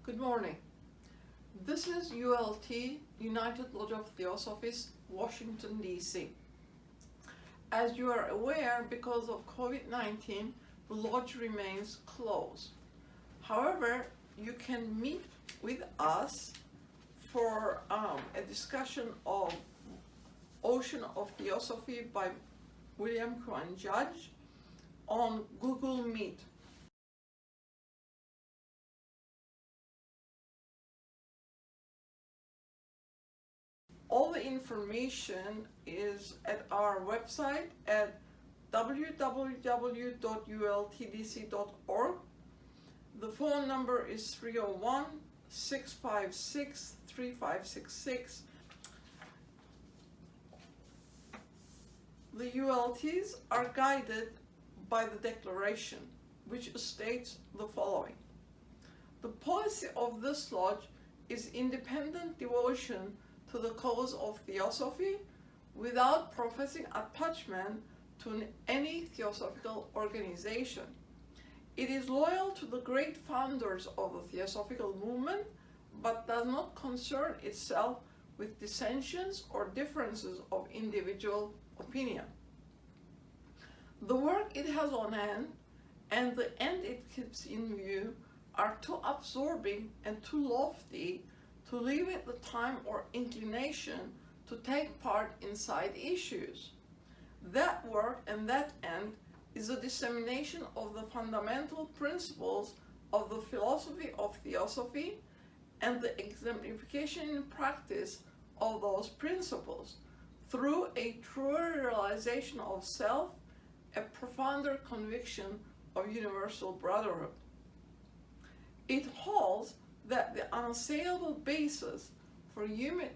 Good morning. This is ULT, United Lodge of Theosophists, Washington, D.C. As you are aware, because of COVID-19, the lodge remains closed. However, you can meet with us for a discussion of Ocean of Theosophy by William Kwan Judge on Google Meet. All the information is at our website at www.ultdc.org. The phone number is 301-656-3566. The ULTs are guided by the declaration, which states the following. The policy of this lodge is independent devotion to the cause of theosophy without professing attachment to any theosophical organization. It is loyal to the great founders of the theosophical movement, but does not concern itself with dissensions or differences of individual opinion. The work it has on hand and the end it keeps in view are too absorbing and too lofty to leave it the time or inclination to take part in side issues. That work and that end is the dissemination of the fundamental principles of the philosophy of theosophy and the exemplification in practice of those principles through a truer realization of self, a profounder conviction of universal brotherhood. It holds that the unassailable basis for union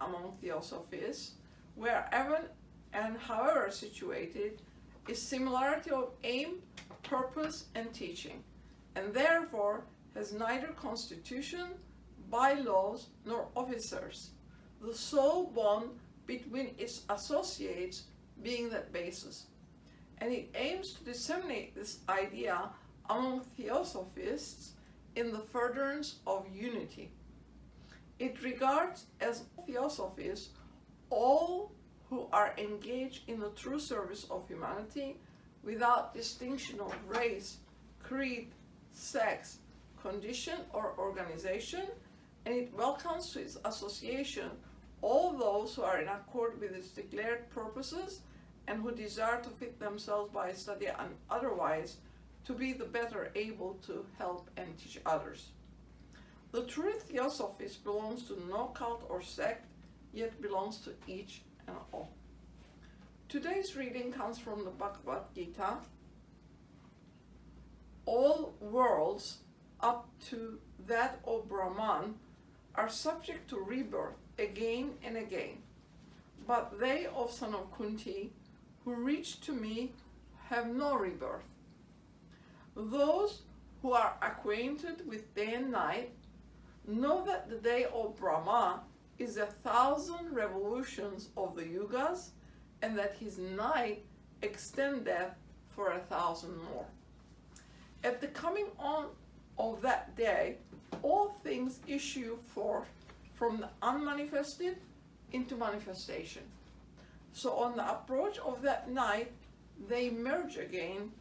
among theosophists, wherever and however situated, is similarity of aim, purpose, and teaching, and therefore has neither constitution, bylaws, nor officers, the sole bond between its associates being that basis. And it aims to disseminate this idea among theosophists in the furtherance of unity. It regards as theosophists all who are engaged in the true service of humanity without distinction of race, creed, sex, condition, or organization, and it welcomes to its association all those who are in accord with its declared purposes and who desire to fit themselves by study and otherwise to be the better able to help and teach others. The true theosophist belongs to no cult or sect, yet belongs to each and all. Today's reading comes from the Bhagavad Gita. All worlds up to that of Brahman are subject to rebirth again and again, but they of son of Kunti who reach to me have no rebirth. Those who are acquainted with day and night know that the day of Brahma is 1,000 revolutions of the yugas, and that his night extendeth for 1,000 more. At the coming on of that day, all things issue forth from the unmanifested into manifestation. So on the approach of that night, they merge again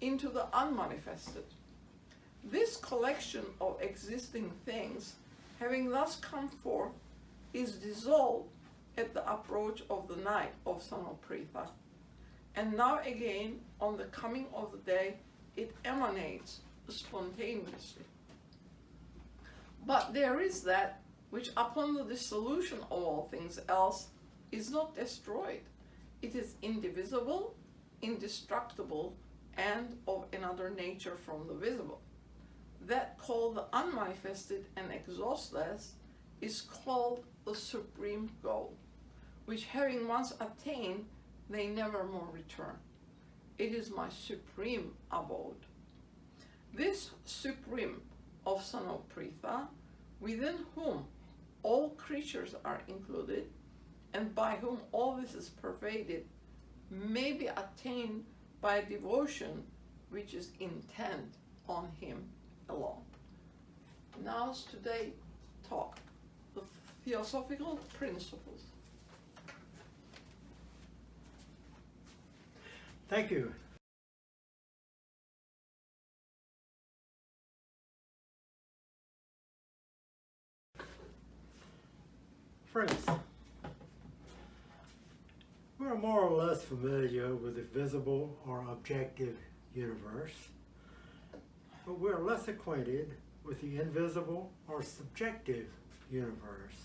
into the unmanifested. This collection of existing things, having thus come forth, is dissolved at the approach of the night of Samapritha. And now again, on the coming of the day, it emanates spontaneously. But there is that which upon the dissolution of all things else is not destroyed. It is indivisible, indestructible, and of another nature from the visible. That called the unmanifested and exhaustless is called the supreme goal, which having once attained, they never more return. It is my supreme abode. This supreme of Samapritha, within whom all creatures are included, and by whom all this is pervaded, may be attained by a devotion which is intent on him alone. Now's today talk, the Theosophical Principles. Thank you. Friends, we're more or less familiar with the visible or objective universe, but we're less acquainted with the invisible or subjective universe,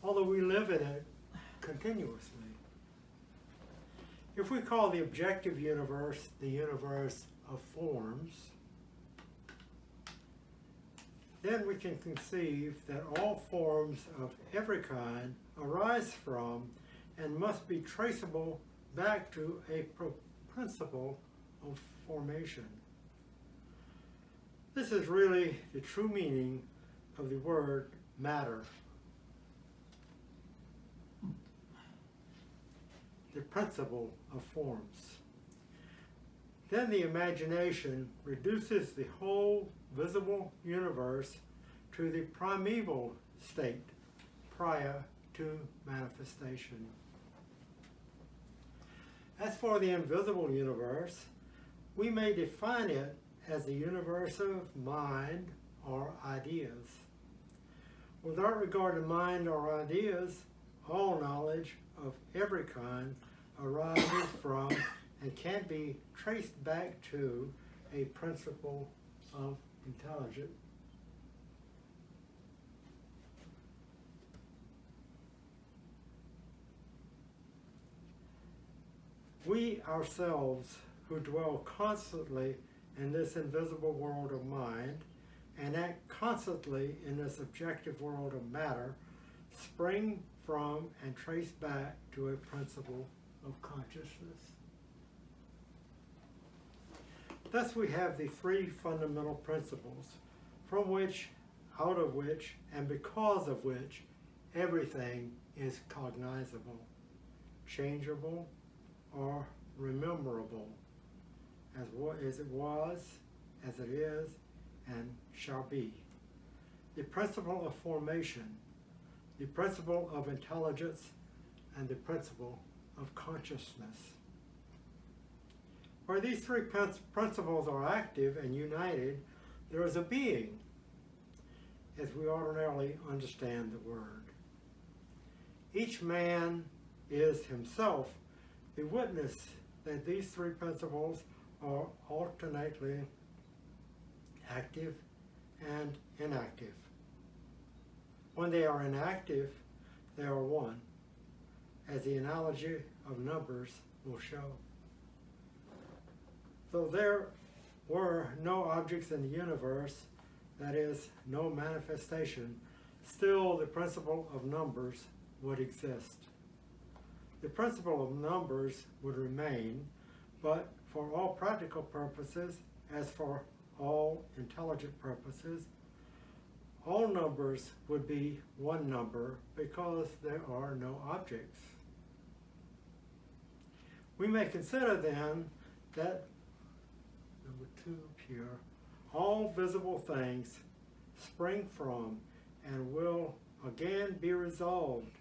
although we live in it continuously. If we call the objective universe the universe of forms, then we can conceive that all forms of every kind arise from and must be traceable back to a principle of formation. This is really the true meaning of the word matter. The principle of forms. Then the imagination reduces the whole visible universe to the primeval state prior to manifestation. As for the invisible universe, we may define it as the universe of mind or ideas. Without regard to mind or ideas, all knowledge of every kind arises from and can be traced back to a principle of intelligence. We ourselves, who dwell constantly in this invisible world of mind and act constantly in this objective world of matter, spring from and trace back to a principle of consciousness. Thus we have the three fundamental principles from which, out of which, and because of which everything is cognizable, changeable, or rememberable, as it was, as it is, and shall be. The principle of formation, the principle of intelligence, and the principle of consciousness. Where these three principles are active and united, there is a being, as we ordinarily understand the word. Each man is himself the witness that these three principles are alternately active and inactive. When they are inactive, they are one, as the analogy of numbers will show. Though there were no objects in the universe, that is, no manifestation, still the principle of numbers would exist. The principle of numbers would remain, but for all practical purposes, as for all intelligent purposes, all numbers would be one number because there are no objects. We may consider then that, number 2 up here, all visible things spring from and will again be resolved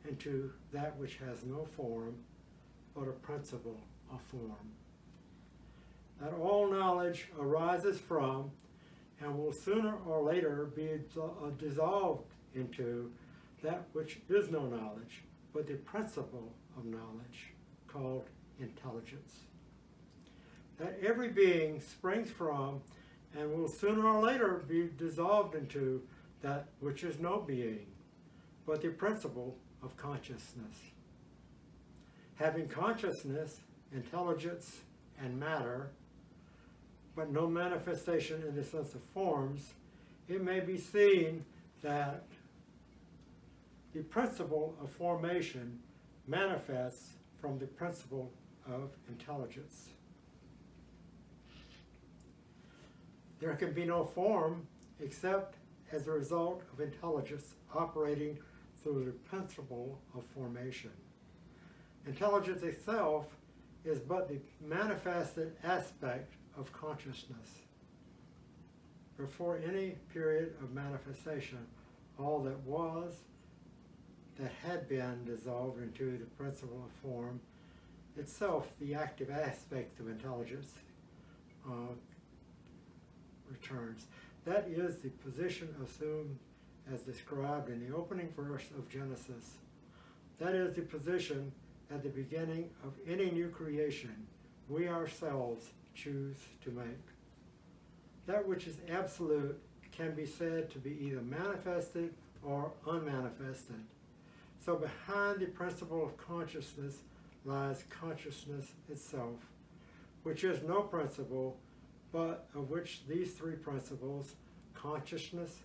into that which has no form, but a principle of form. That all knowledge arises from and will sooner or later be dissolved into that which is no knowledge, but the principle of knowledge, called intelligence. That every being springs from and will sooner or later be dissolved into that which is no being, but the principle of consciousness. Having consciousness, intelligence, and matter, but no manifestation in the sense of forms, it may be seen that the principle of formation manifests from the principle of intelligence. There can be no form except as a result of intelligence operating through the principle of formation. Intelligence itself is but the manifested aspect of consciousness. before any period of manifestation, all that was, that had been dissolved into the principle of form, itself the active aspect of intelligence, returns. That is the position assumed as described in the opening verse of Genesis. That is the position at the beginning of any new creation we ourselves choose to make. That which is absolute can be said to be either manifested or unmanifested. So behind the principle of consciousness lies consciousness itself, which is no principle, but of which these three principles, consciousness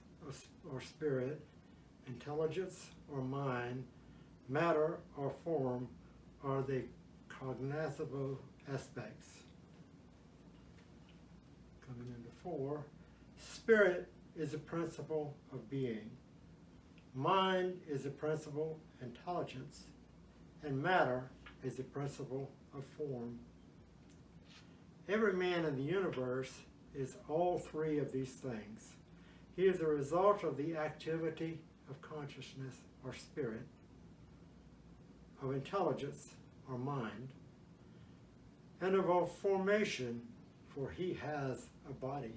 or spirit, intelligence or mind, matter or form, are the cognizable aspects. Coming into 4, spirit is a principle of being. Mind is a principle of intelligence, and matter is a principle of form. Every man in the universe is all three of these things. He is a result of the activity of consciousness or spirit, of intelligence or mind, and of a formation, for he has a body.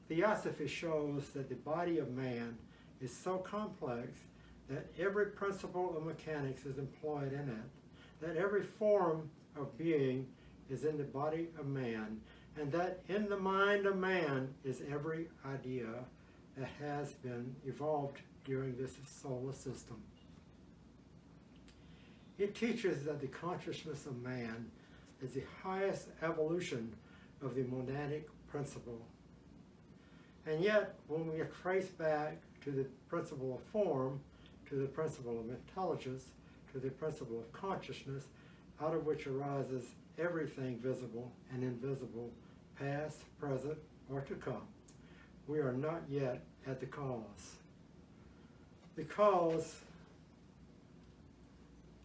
Theosophy shows that the body of man is so complex that every principle of mechanics is employed in it, that every form of being is in the body of man, and that in the mind of man is every idea that has been evolved during this solar system. It teaches that the consciousness of man is the highest evolution of the monadic principle. And yet, when we trace back to the principle of form, to the principle of intelligence, to the principle of consciousness, out of which arises everything visible and invisible, past, present, or to come, we are not yet at the cause. The cause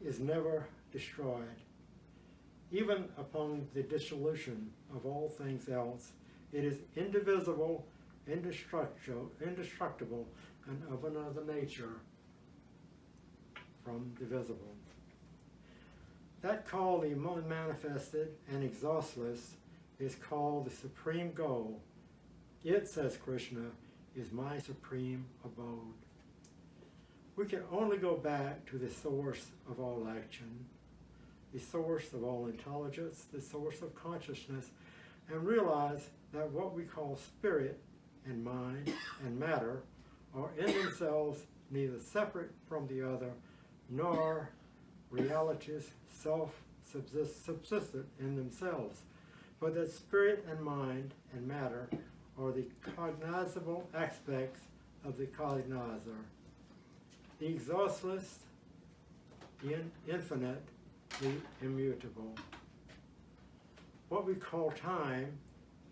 is never destroyed. Even upon the dissolution of all things else, it is indivisible, indestructible, and of another nature from the visible. That called the unmanifested and exhaustless is called the supreme goal. It, says Krishna, is my supreme abode. We can only go back to the source of all action, the source of all intelligence, the source of consciousness, and realize that what we call spirit and mind and matter are in themselves neither separate from the other, nor realities self-subsistent in themselves, but that spirit and mind and matter are the cognizable aspects of the cognizer, the exhaustless, the infinite, the immutable. What we call time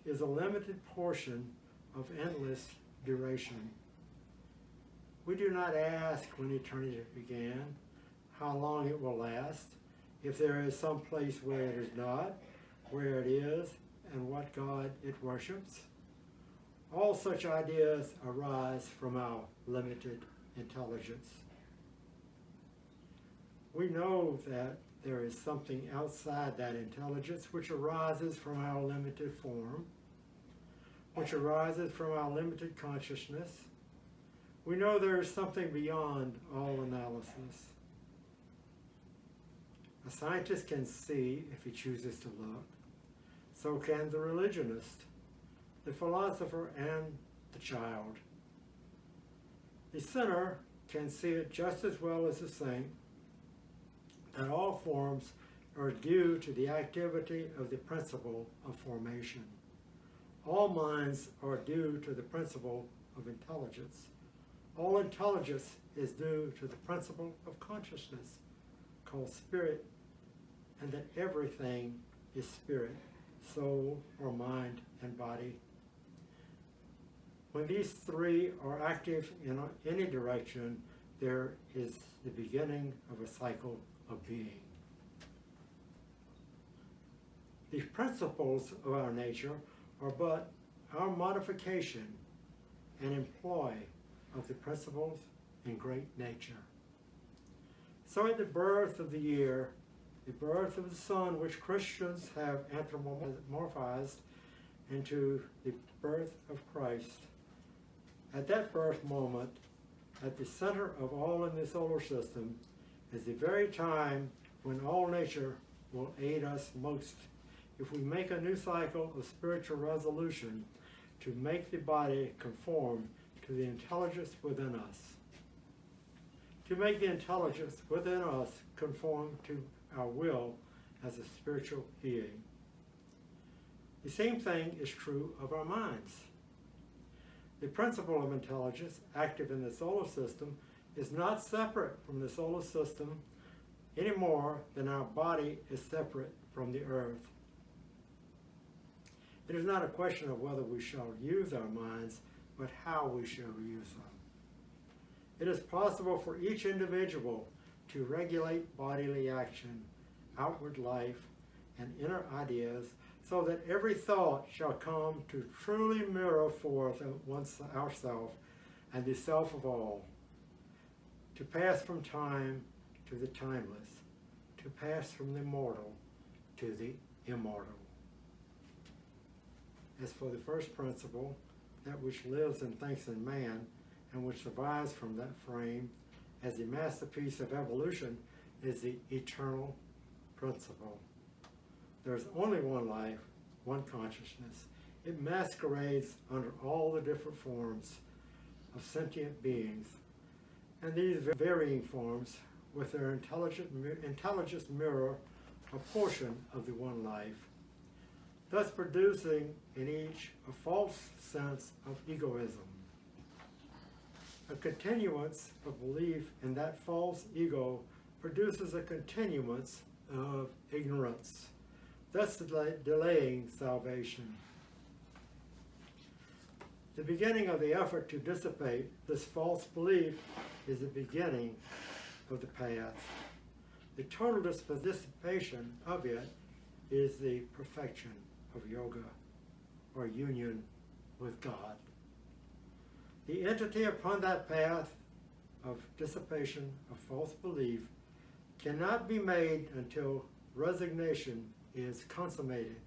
is a limited portion of endless duration. We do not ask when eternity began, how long it will last, if there is some place where it is not, where it is, and what God it worships. All such ideas arise from our limited intelligence. We know that there is something outside that intelligence which arises from our limited form, which arises from our limited consciousness. We know there is something beyond all analysis. A scientist can see if he chooses to look. So can the religionist, the philosopher, and the child. The sinner can see it just as well as the saint, that all forms are due to the activity of the principle of formation. All minds are due to the principle of intelligence. All intelligence is due to the principle of consciousness, called spirit, and that everything is spirit, soul, or mind, and body. When these three are active in any direction, there is the beginning of a cycle of being. The principles of our nature are but our modification and employ of the principles in great nature. So at the birth of the year, the birth of the Son, which Christians have anthropomorphized into the birth of Christ, at that birth moment, at the center of all in the solar system, is the very time when all nature will aid us most if we make a new cycle of spiritual resolution to make the body conform to the intelligence within us. To make the intelligence within us conform to our will as a spiritual being. The same thing is true of our minds. The principle of intelligence active in the solar system is not separate from the solar system any more than our body is separate from the earth. It is not a question of whether we shall use our minds, but how we shall use them. It is possible for each individual to regulate bodily action, outward life, and inner ideas so that every thought shall come to truly mirror forth at once ourself and the self of all, to pass from time to the timeless, to pass from the mortal to the immortal. As for the first principle, that which lives and thinks in man, and which survives from that frame as the masterpiece of evolution, is the eternal principle. There is only one life, one consciousness. It masquerades under all the different forms of sentient beings, and these varying forms, with their intelligence, mirror a portion of the one life, thus producing in each a false sense of egoism. A continuance of belief in that false ego produces a continuance of ignorance, thus delaying salvation. The beginning of the effort to dissipate this false belief is the beginning of the path. The total dissipation of it is the perfection of yoga, or union with God. The entity upon that path of dissipation of false belief cannot be made until resignation is consummated,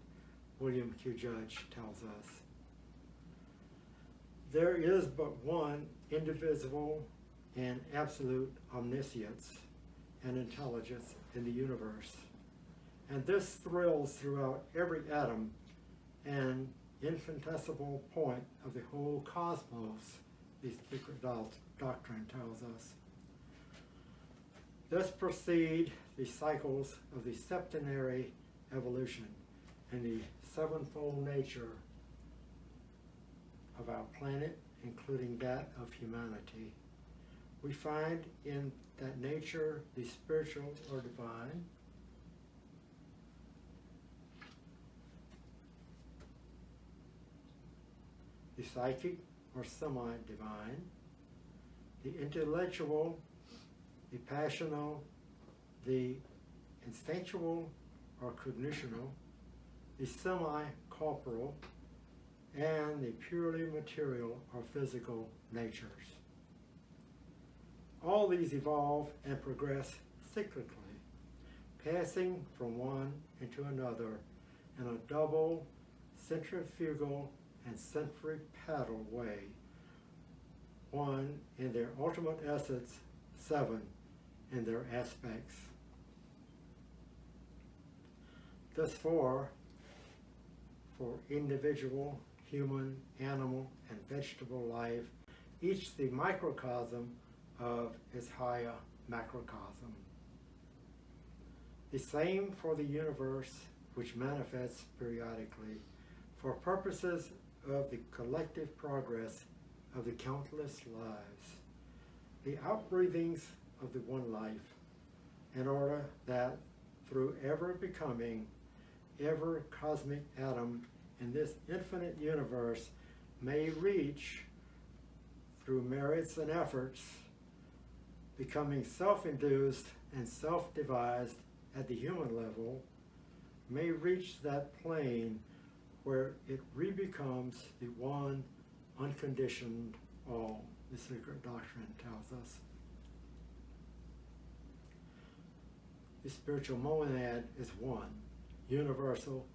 William Q. Judge tells us. There is but one indivisible and absolute omniscience and intelligence in the universe, and this thrills throughout every atom and infinitesimal point of the whole cosmos, the secret doctrine tells us. Thus proceed the cycles of the septenary evolution and the sevenfold nature of our planet, including that of humanity. We find in that nature the spiritual or divine, the psychic or semi-divine, the intellectual, the passional, the instinctual or cognitional, the semi-corporal, and the purely material or physical natures. All these evolve and progress cyclically, passing from one into another in a double, centrifugal, and centripetal way, one in their ultimate essence, seven in their aspects. Thus for individual, human, animal, and vegetable life, each the microcosm of its higher macrocosm. The same for the universe, which manifests periodically for purposes of the collective progress of the countless lives, the outbreathings of the one life, in order that through ever becoming, ever cosmic atom in this infinite universe may reach, through merits and efforts, becoming self-induced and self-devised at the human level, may reach that plane where it re-becomes the one unconditioned all, the secret doctrine tells us. The spiritual monad is one, universal,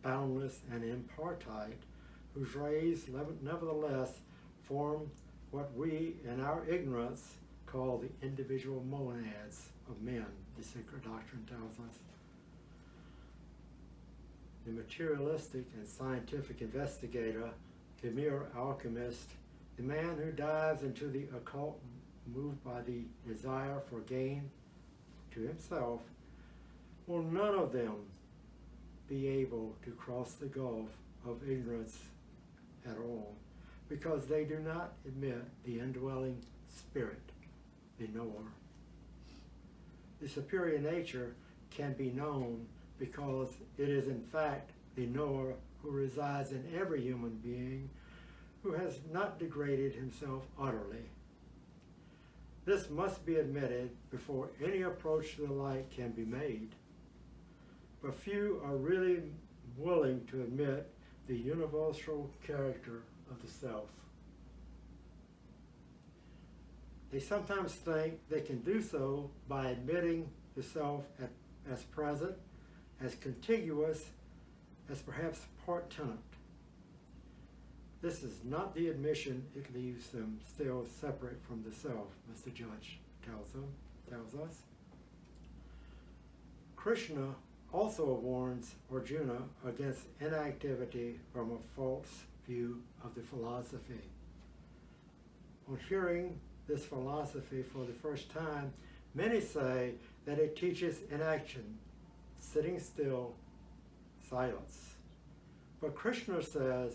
boundless, and impartite, whose rays nevertheless form what we, in our ignorance, call the individual monads of men, the secret doctrine tells us. The materialistic and scientific investigator, the mere alchemist, the man who dives into the occult moved by the desire for gain to himself, will none of them be able to cross the gulf of ignorance at all, because they do not admit the indwelling spirit, the knower. The superior nature can be known because it is in fact the knower who resides in every human being who has not degraded himself utterly. This must be admitted before any approach to the light can be made. But few are really willing to admit the universal character of the self. They sometimes think they can do so by admitting the self as present, as contiguous, as perhaps part tenant. This is not the admission. It leaves them still separate from the self, as the judge tells us. Krishna also warns Arjuna against inactivity from a false view of the philosophy. On hearing this philosophy for the first time, many say that it teaches inaction, sitting still, silence. But Krishna says,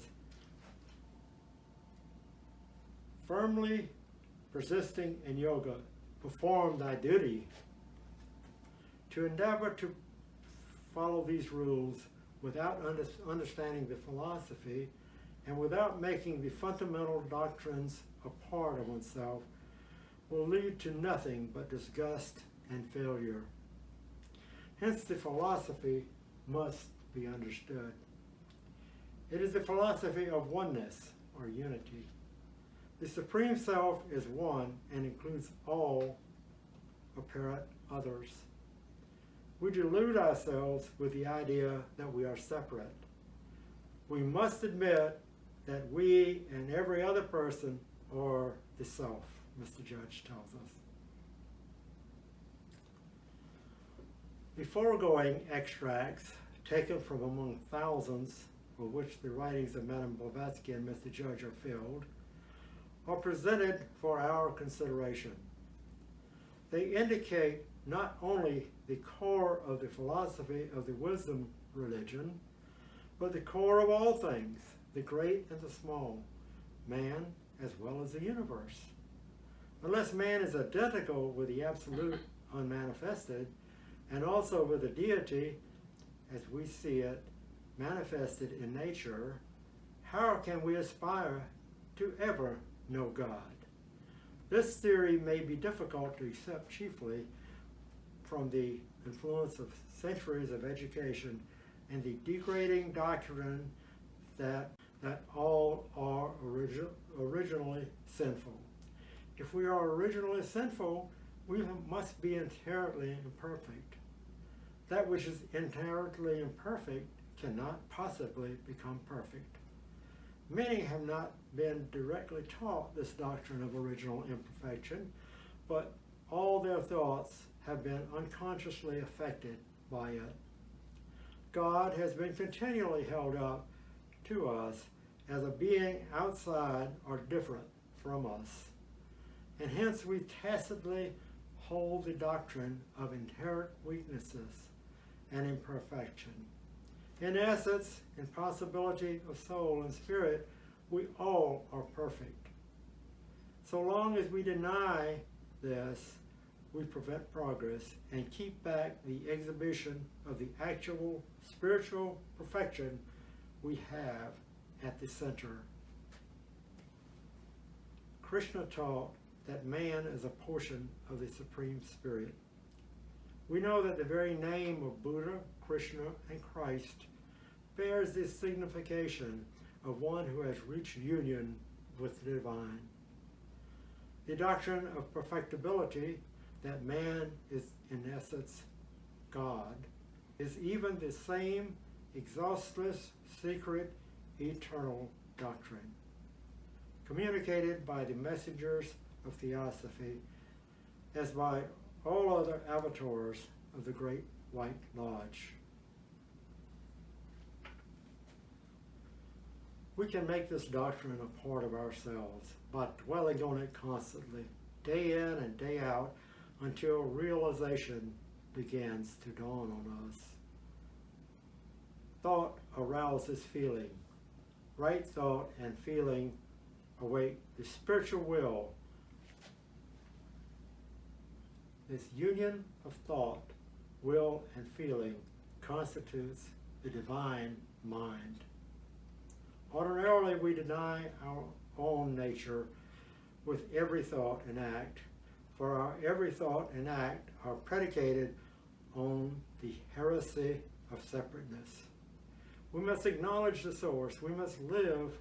firmly persisting in yoga, perform thy duty. To endeavor to follow these rules without understanding the philosophy and without making the fundamental doctrines a part of oneself will lead to nothing but disgust and failure. Hence the philosophy must be understood. It is the philosophy of oneness or unity. The Supreme Self is one and includes all apparent others. We delude ourselves with the idea that we are separate. We must admit that we and every other person are the self, Mr. Judge tells us. The foregoing extracts, taken from among thousands with which the writings of Madame Blavatsky and Mr. Judge are filled, are presented for our consideration. They indicate not only the core of the philosophy of the wisdom religion, but the core of all things, the great and the small, man as well as the universe. Unless man is identical with the absolute unmanifested, and also with the deity, as we see it manifested in nature, how can we aspire to ever know God? This theory may be difficult to accept, chiefly from the influence of centuries of education and the degrading doctrine that all are originally sinful. If we are originally sinful, we must be inherently imperfect. That which is inherently imperfect cannot possibly become perfect. Many have not been directly taught this doctrine of original imperfection, but all their thoughts have been unconsciously affected by it. God has been continually held up to us as a being outside or different from us, and hence we tacitly hold the doctrine of inherent weaknesses and imperfection. In essence, in possibility of soul and spirit, we all are perfect. So long as we deny this, we prevent progress and keep back the exhibition of the actual spiritual perfection we have at the center. Krishna taught that man is a portion of the Supreme Spirit. We know that the very name of Buddha, Krishna, and Christ bears the signification of one who has reached union with the divine. The doctrine of perfectibility, that man is in essence God, is even the same exhaustless, secret, eternal doctrine, communicated by the messengers of Theosophy as by all other avatars of the Great White Lodge. We can make this doctrine a part of ourselves by dwelling on it constantly, day in and day out, until realization begins to dawn on us. Thought arouses feeling. Right thought and feeling await the spiritual will. This union of thought, will, and feeling constitutes the divine mind. Ordinarily, we deny our own nature with every thought and act, for our every thought and act are predicated on the heresy of separateness. We must acknowledge the source. We must live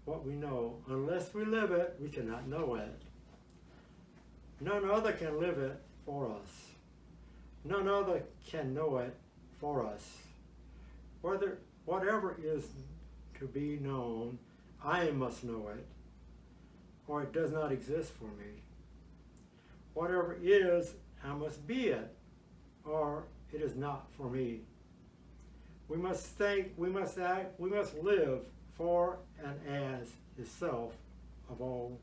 what we know. Unless we live it, we cannot know it. None other can live it for us. None other can know it for us. Whatever is to be known, I must know it, or it does not exist for me. Whatever is, I must be it, or it is not for me. We must think, we must act, we must live for and as the self of all.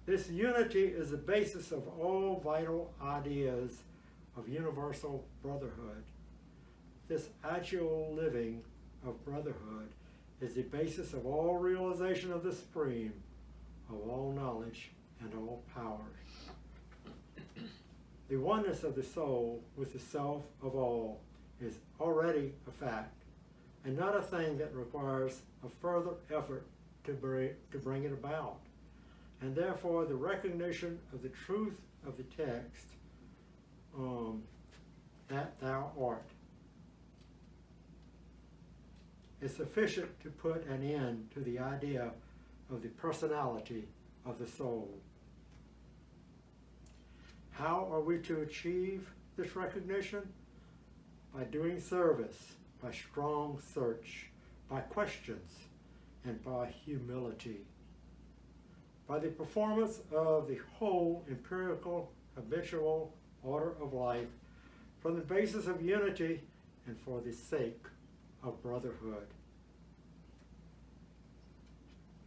This unity is the basis of all vital ideas of universal brotherhood. This actual living of brotherhood is the basis of all realization of the supreme, of all knowledge and all power. The oneness of the soul with the self of all is already a fact, and not a thing that requires a further effort to bring it about. And therefore the recognition of the truth of the text, that thou art, is sufficient to put an end to the idea of the personality of the soul. How are we to achieve this recognition? By doing service, by strong search, by questions, and by humility. By the performance of the whole empirical, habitual order of life from the basis of unity and for the sake of brotherhood.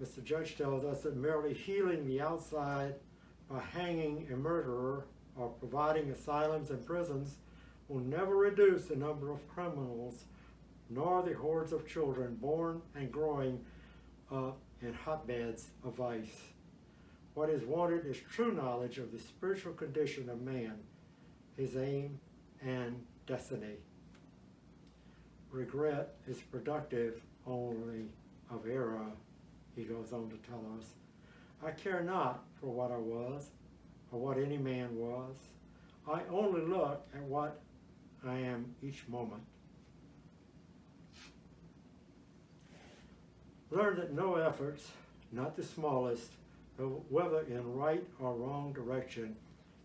Mr. Judge tells us that merely healing the outside by hanging a murderer or providing asylums and prisons will never reduce the number of criminals, nor the hordes of children born and growing up in hotbeds of vice. What is wanted is true knowledge of the spiritual condition of man, his aim and destiny. Regret is productive only of error, he goes on to tell us. I care not for what I was, or what any man was. I only look at what I am each moment. Learn that no efforts, not the smallest, whether in right or wrong direction,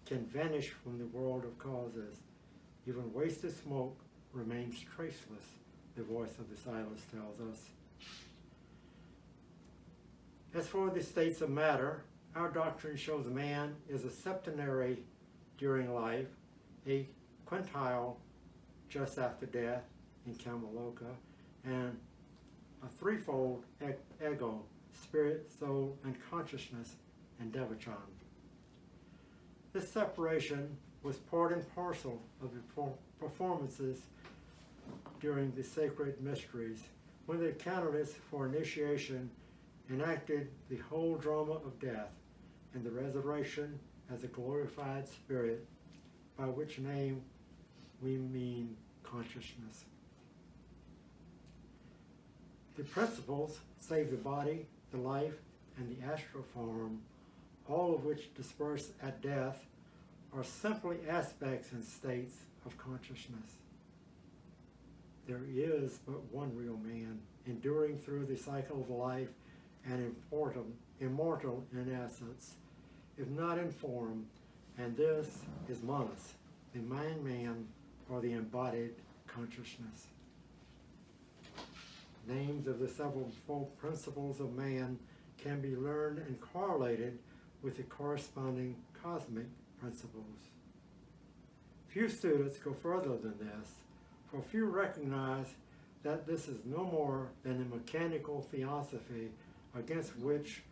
can vanish from the world of causes. Even wasted smoke remains traceless, the voice of the silence tells us. As for the states of matter, our doctrine shows man is a septenary during life, a quintile just after death in Kamaloka, and a threefold ego, spirit, soul, and consciousness in Devachan. This separation was part and parcel of the performances during the sacred mysteries, when the candidates for initiation enacted the whole drama of death and the resurrection as a glorified spirit, by which name we mean consciousness. The principles save the body, the life, and the astral form, all of which disperse at death, are simply aspects and states of consciousness. there is but one real man, enduring through the cycle of life and immortal in essence, if not in form, and this is Manas, the man, or the embodied consciousness. Names of the sevenfold principles of man can be learned and correlated with the corresponding cosmic principles. Few students go further than this, for few recognize that this is no more than a mechanical theosophy against which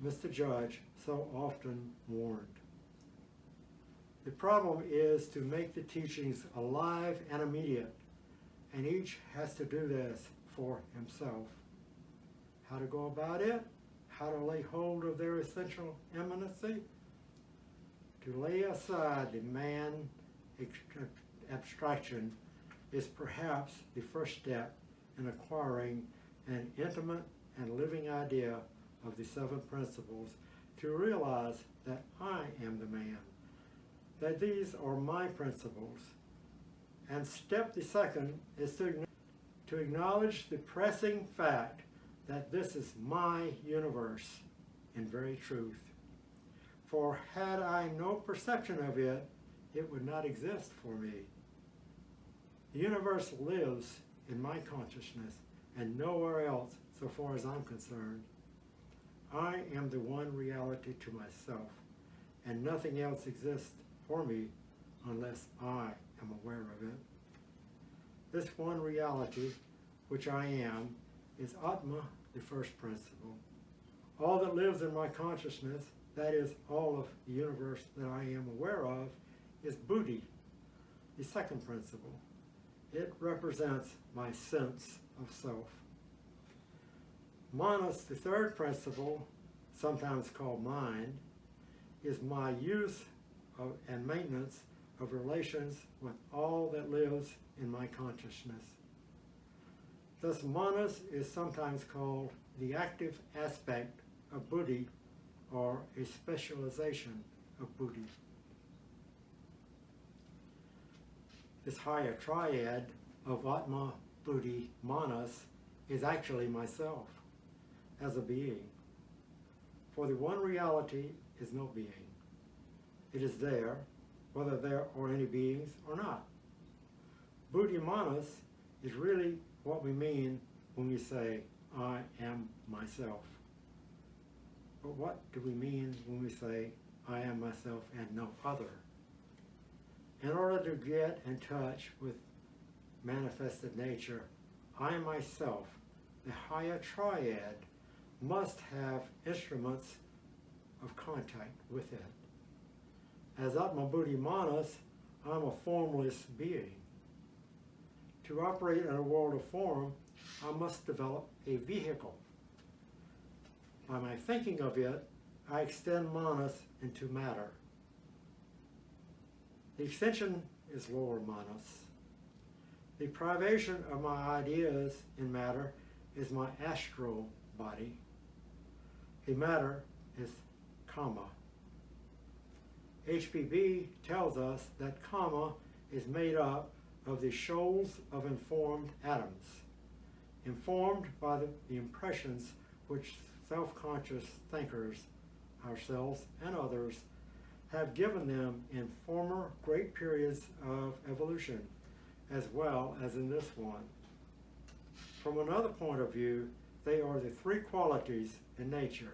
Mr. Judge so often warned. The problem is to make the teachings alive and immediate, and each has to do this for himself. How to go about it? How to lay hold of their essential immanency? To lay aside the man abstraction is perhaps the first step in acquiring an intimate and living idea of the seven principles, to realize that I am the man, that these are my principles. And step the second is to acknowledge the pressing fact that this is my universe in very truth. For had I no perception of it, it would not exist for me. The universe lives in my consciousness and nowhere else so far as I'm concerned. I am the one reality to myself, and nothing else exists for me unless I am aware of it. This one reality, which I am, is Atma, the first principle. All that lives in my consciousness, that is, all of the universe that I am aware of, is Buddhi, the second principle. It represents my sense of self. Manas, the third principle, sometimes called mind, is my use of and maintenance of relations with all that lives in my consciousness. Thus, Manas is sometimes called the active aspect of Buddhi, or a specialization of Buddhi. This higher triad of Atma, Buddhi, Manas is actually myself as a being. For the one reality is no being. It is there, whether there are any beings or not. Buddhi Manas is really what we mean when we say, I am myself. But what do we mean when we say, I am myself and no other? In order to get in touch with manifested nature, I myself, the higher triad, must have instruments of contact with it. As Atma Buddhi Manas, I'm a formless being. To operate in a world of form, I must develop a vehicle. By my thinking of it, I extend Manas into matter. The extension is lower Manas. The privation of my ideas in matter is my astral body. The matter is Kama. HPB tells us that Kama is made up of the shoals of informed atoms, informed by the impressions which self-conscious thinkers, ourselves and others, have given them in former great periods of evolution, as well as in this one. From another point of view, they are the three qualities in nature,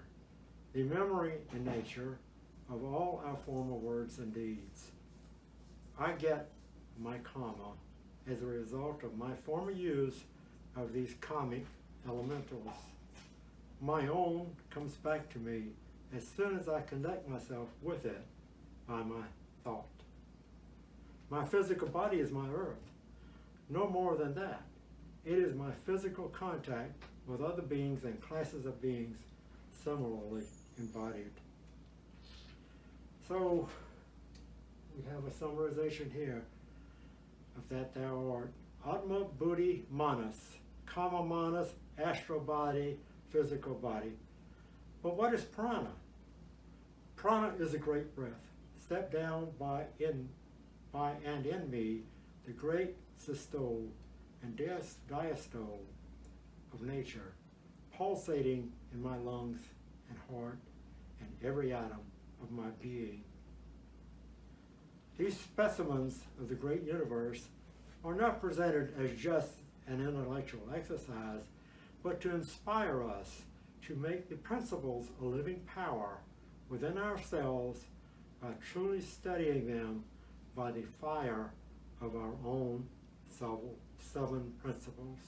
the memory in nature of all our former words and deeds. I get my Kama as a result of my former use of these kamic elementals. My own comes back to me as soon as I connect myself with it by my thought. My physical body is my earth. No more than that. It is my physical contact with other beings and classes of beings similarly embodied. So, we have a summarization here of that thou art Atma Buddhi Manas, Kama Manas, astral body, physical body. But what is prana? Prana is a great breath. Step down by and in me, the great systole, and diastole of nature, pulsating in my lungs and heart and every atom of my being. These specimens of the great universe are not presented as just an intellectual exercise, but to inspire us to make the principles a living power within ourselves by truly studying them by the fire of our own seven principles.